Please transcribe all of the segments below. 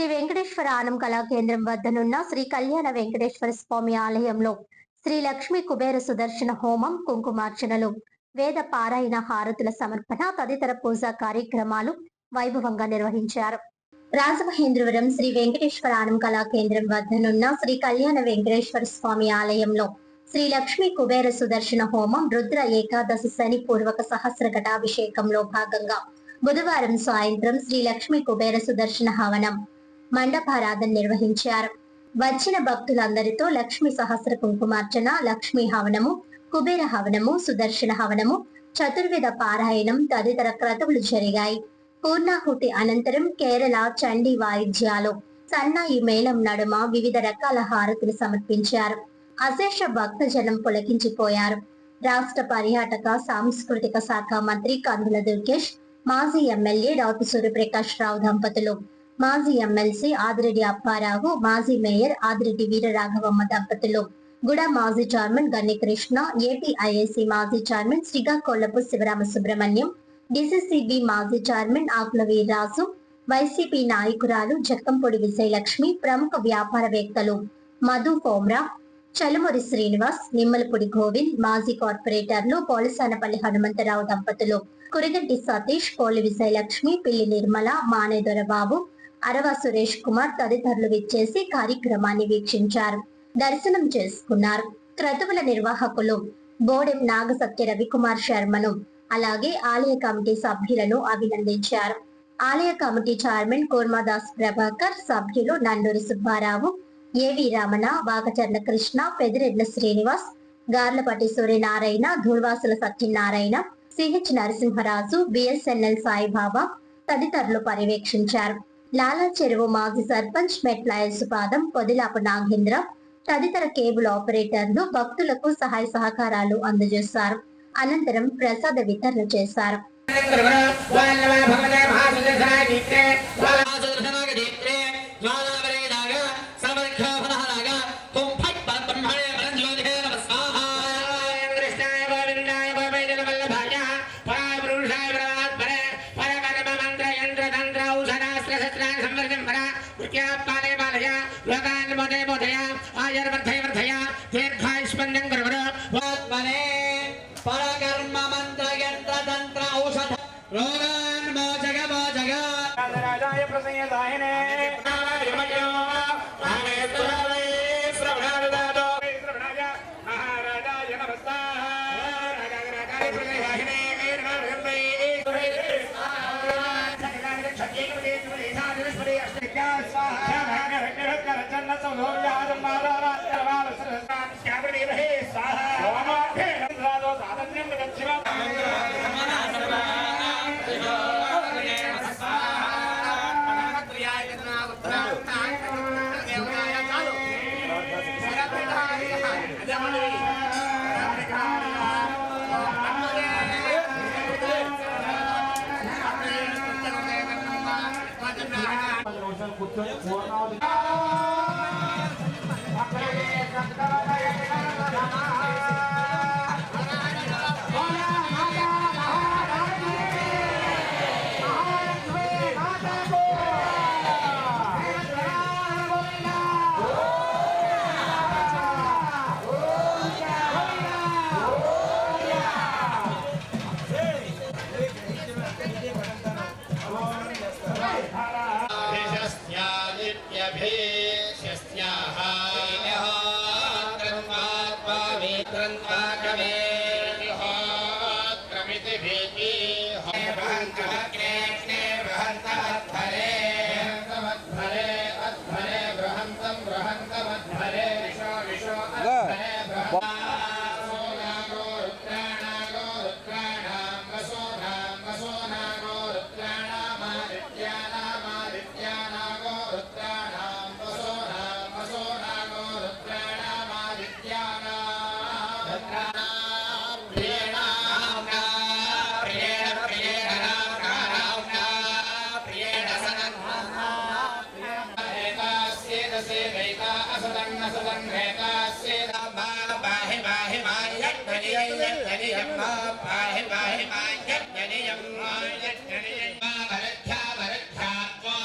శ్రీ వెంకటేశ్వర ఆనం కళా కేంద్రం వద్దనున్న శ్రీ కళ్యాణ వెంకటేశ్వర స్వామి ఆలయంలో శ్రీ లక్ష్మీ కుబేర సుదర్శన హోమం, కుంకుమార్చనలు, వేద పారాయణ, హారతుల సమర్పణ తదితర పూజా కార్యక్రమాలు వైభవంగా నిర్వహించారు. రాజమహేంద్రవరం శ్రీ వెంకటేశ్వర ఆనం కళా కేంద్రం వద్దనున్న శ్రీ కళ్యాణ వెంకటేశ్వర స్వామి ఆలయంలో శ్రీ లక్ష్మీ కుబేర సుదర్శన హోమం, రుద్ర ఏకాదశి శని పూర్వక సహస్ర ఘటాభిషేకంలో భాగంగా బుధవారం సాయంత్రం శ్రీ లక్ష్మీ కుబేర సుదర్శన హవనం, మండపారాధన నిర్వహించారు. వచ్చిన భక్తులందరితో లక్ష్మీ సహస్ర కుంకుమార్చన, లక్ష్మీ హవనము, కుబేర హవనము, సుదర్శన హవనము, చతుర్విధ పారాయణం తదితర క్రతువులు జరిగాయి. పూర్ణాహుతి అనంతరం కేరళ చండీ వాయిద్యాలు, సన్నాయి మేళం నడుమ వివిధ రకాల హారతులు సమర్పించారు. అశేష భక్తజనం పులకించిపోయారు. రాష్ట్ర పర్యాటక సాంస్కృతిక శాఖ మంత్రి కందుల దుర్గేష్, మాజీ ఎమ్మెల్యే రావుతు సూర్యప్రకాష్ రావు దంపతులు, మాజీ ఎమ్మెల్సీ ఆదిరెడ్డి అప్పారావు, మాజీ మేయర్ ఆదిరెడ్డి వీరరాఘవమ్మ దంపతులు, గుడ మాజీ చైర్మన్ గన్ని కృష్ణ, ఏపీఐఏసీ మాజీ చైర్మన్ శ్రీకాకుళపు శివరామ సుబ్రహ్మణ్యం, డిసిసిబి మాజీ చైర్మన్ ఆకుల వీర్రాజు, వైసీపీ నాయకురాలు జక్కంపొడి విజయలక్ష్మి, ప్రముఖ వ్యాపారవేత్తలు మధు కోమ్రా, చలుమూరి శ్రీనివాస్, నిమ్మలపూడి గోవింద్, మాజీ కార్పొరేటర్లు పోలసానపల్లి హనుమంతరావు దంపతులు, కురిగంటి సతీష్, పోలి విజయలక్ష్మి, పిల్లి నిర్మల, మానే దొరబాబు, అరవ సురేష్ కుమార్ తదితరులు విచ్చేసి కార్యక్రమాన్ని వీక్షించారు, దర్శనం చేసుకున్నారు. క్రతువుల నిర్వాహకులు బోడెం నాగసత్య రవికుమార్ శర్మను, అలాగే ఆలయ కమిటీ సభ్యులను అభినందించారు. ఆలయ కమిటీ చైర్మన్ కూర్మాదాస్ ప్రభాకర్, సభ్యులు నండూరి సుబ్బారావు, ఏవి రమణ, వాగచర్ల కృష్ణ, పెదిరెడ్ల శ్రీనివాస్, గార్లపట్టి సూర్యనారాయణ, ధూర్వాసుల సత్యనారాయణ, సిహెచ్ నరసింహరాజు, బిఎస్ఎన్ఎల్ సాయిబాబా తదితరులు పర్యవేక్షించారు. లాలా చెరువు మాజీ సర్పంచ్ మెట్ల యసుపాదం, పొదిలాపు నాగేంద్ర తదితర కేబుల్ ఆపరేటర్లు భక్తులకు సహాయ సహకారాలు అందజేశారు. అనంతరం ప్రసాద వితరణ చేశారు. దీర్ఘాయుష్మందం పరకర్మ మంత్ర యంత్ర తంత్ర ఔషధ రోగాన్ మోచగ మోచగ రాజాయ ప్రసన్నదాయనే మహారాజ మహారాజాయ నమస్కార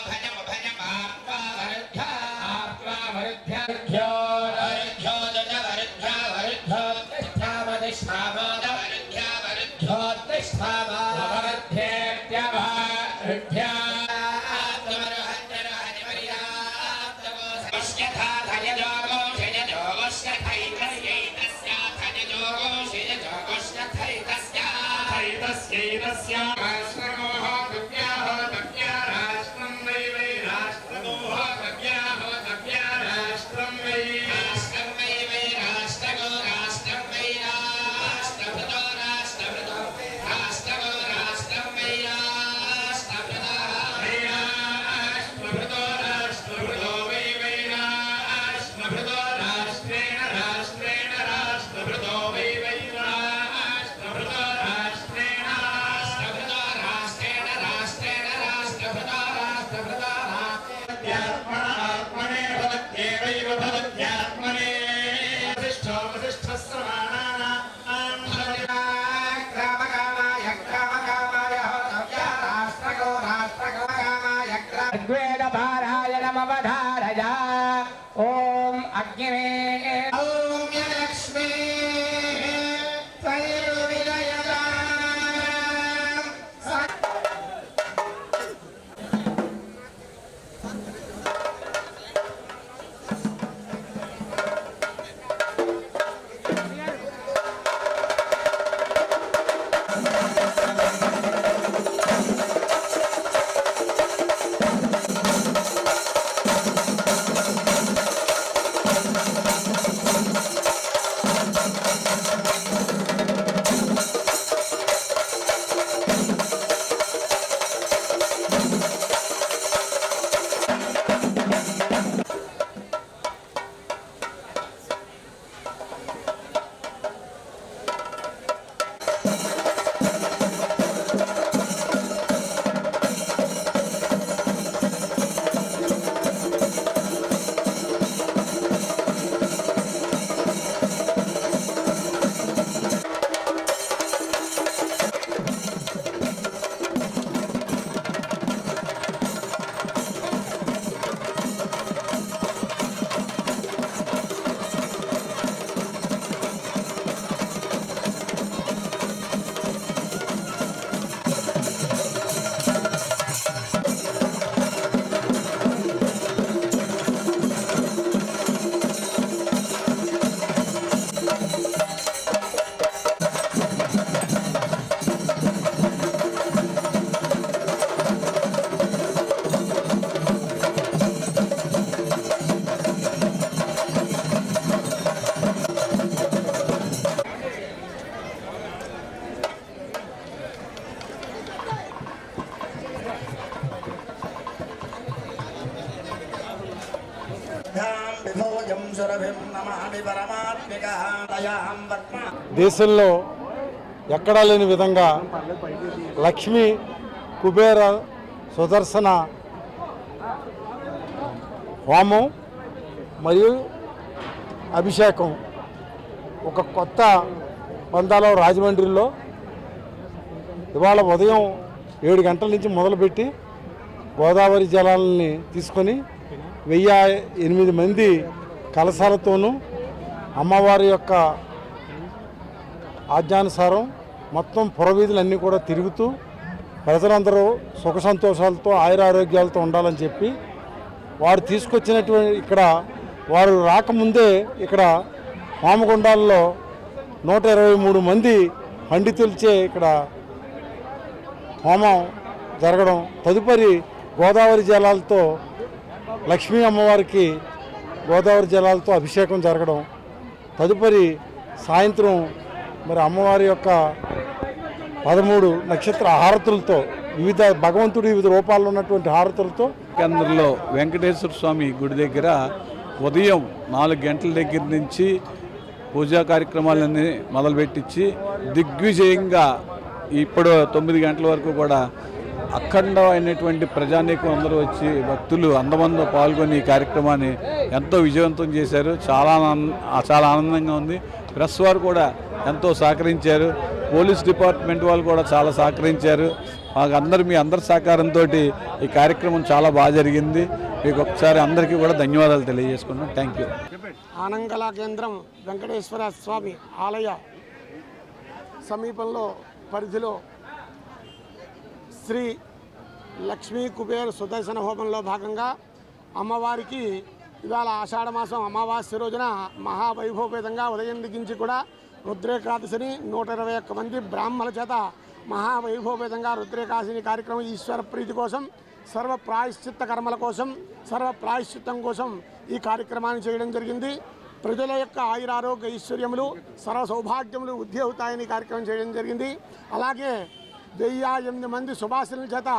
भजम भजम ओम अग्नि ओम लक्ष्मी దేశంలో ఎక్కడా లేని విధంగా లక్ష్మీ కుబేర సుదర్శన హోమం మరియు అభిషేకం ఒక కొత్త పందాలో రాజమండ్రిలో ఇవాళ ఉదయం 7 గంటల నుంచి మొదలుపెట్టి గోదావరి జలాలని తీసుకొని 1008 మంది కలశాలతోనూ అమ్మవారి యొక్క ఆజ్ఞానుసారం మొత్తం పురవీధులన్నీ కూడా తిరుగుతూ ప్రజలందరూ సుఖ సంతోషాలతో ఆయురారోగ్యాలతో ఉండాలని చెప్పి వారు తీసుకొచ్చినటువంటి ఇక్కడ వారు రాకముందే ఇక్కడ హోమగుండాల్లో 123 మంది పండితులచే ఇక్కడ హోమం జరగడం, తదుపరి గోదావరి జలాలతో లక్ష్మీ అమ్మవారికి గోదావరి జలాలతో అభిషేకం జరగడం, తదుపరి సాయంత్రం మరి అమ్మవారి యొక్క 13 నక్షత్ర హారతులతో భగవంతుడి వివిధ రూపాల్లో ఉన్నటువంటి హారతులతో కేంద్రంలో వెంకటేశ్వర స్వామి గుడి దగ్గర ఉదయం 4 గంటల దగ్గర నుంచి పూజా కార్యక్రమాలన్నీ మొదలుపెట్టించి దిగ్విజయంగా ఇప్పుడు 9 గంటల వరకు కూడా అఖండమైనటువంటి ప్రజానీకం అందరూ వచ్చి భక్తులు అందమందో పాల్గొని ఈ కార్యక్రమాన్ని ఎంతో విజయవంతం చేశారు. చాలా ఆనందంగా ఉంది. ప్రెస్ వారు కూడా ఎంతో సహకరించారు. పోలీస్ డిపార్ట్మెంట్ వాళ్ళు కూడా చాలా సహకరించారు. మీ అందరి సహకారంతో ఈ కార్యక్రమం చాలా బాగా జరిగింది. మీకు ఒకసారి అందరికీ కూడా ధన్యవాదాలు తెలియజేసుకున్నాం. Thank you. ఆనంగళ కేంద్రం వెంకటేశ్వర స్వామి ఆలయ సమీపంలో పరిధిలో శ్రీ లక్ష్మీ కుబేర సుదర్శన హోమంలో భాగంగా అమ్మవారికి ఇవాళ ఆషాఢ మాసం అమావాస్య రోజున మహావైభవపేతంగా ఉదయం దిగించి కూడా రుద్రేకాదశిని 121 మంది బ్రాహ్మణుల చేత మహావైభవపేతంగా రుద్రేకాదశిని కార్యక్రమం ఈశ్వర ప్రీతి కోసం, సర్వ ప్రాయశ్చిత్త కర్మల కోసం, సర్వ ప్రాయశ్చిత్తం కోసం ఈ కార్యక్రమాన్ని చేయడం జరిగింది. ప్రజల యొక్క ఆయురారోగ్య ఐశ్వర్యములు, సర్వ సౌభాగ్యములు వృద్ధి అవుతాయని కార్యక్రమం చేయడం జరిగింది. అలాగే 1008 మంది సుభాషిణుల చేత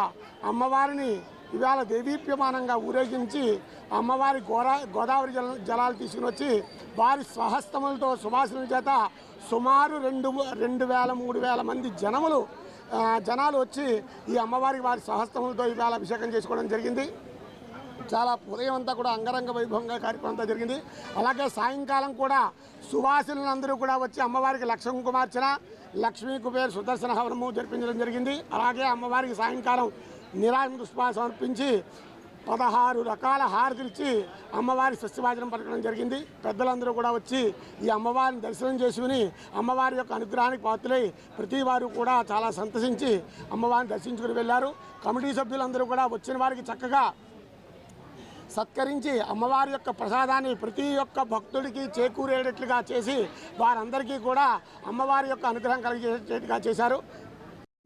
అమ్మవారిని ఇవాళ దేదీప్యమానంగా ఊరేగించి అమ్మవారి గోదావరి జలాలు తీసుకుని వచ్చి వారి స్వహస్తములతో సుభాషిణుల చేత సుమారు 2,000-3,000 మంది జనాలు వచ్చి ఈ అమ్మవారికి వారి స్వహస్తములతో ఇవాళ అభిషేకం చేసుకోవడం జరిగింది. చాలా ఉదయం అంతా కూడా అంగరంగ వైభవంగా కార్యక్రమం అంతా జరిగింది. అలాగే సాయంకాలం కూడా సువాసినులందరూ కూడా వచ్చి అమ్మవారికి లక్ష కుంకుమార్చన, లక్ష్మీ కుబేర సుదర్శన హవనము జరిపించడం జరిగింది. అలాగే అమ్మవారికి సాయంకాలం నీరాజన పుష్పాలు సమర్పించి 16 రకాల హారతులు ఇచ్చి అమ్మవారి స్వస్తివాచనం పలకడం జరిగింది. పెద్దలందరూ కూడా వచ్చి ఈ అమ్మవారిని దర్శనం చేసుకుని అమ్మవారి యొక్క అనుగ్రహానికి పాత్రలై ప్రతి వారు కూడా చాలా సంతసించి అమ్మవారిని దర్శించుకుని వెళ్ళారు. కమిటీ సభ్యులందరూ కూడా వచ్చిన వారికి చక్కగా సత్కరించి అమ్మవారి యొక్క ప్రసాదాన్ని ప్రతి ఒక్క భక్తుడికి చేకూరేటట్లుగా చేసి వారందరికీ కూడా అమ్మవారి యొక్క అనుగ్రహం కలిగేటట్టుగా చేశారు.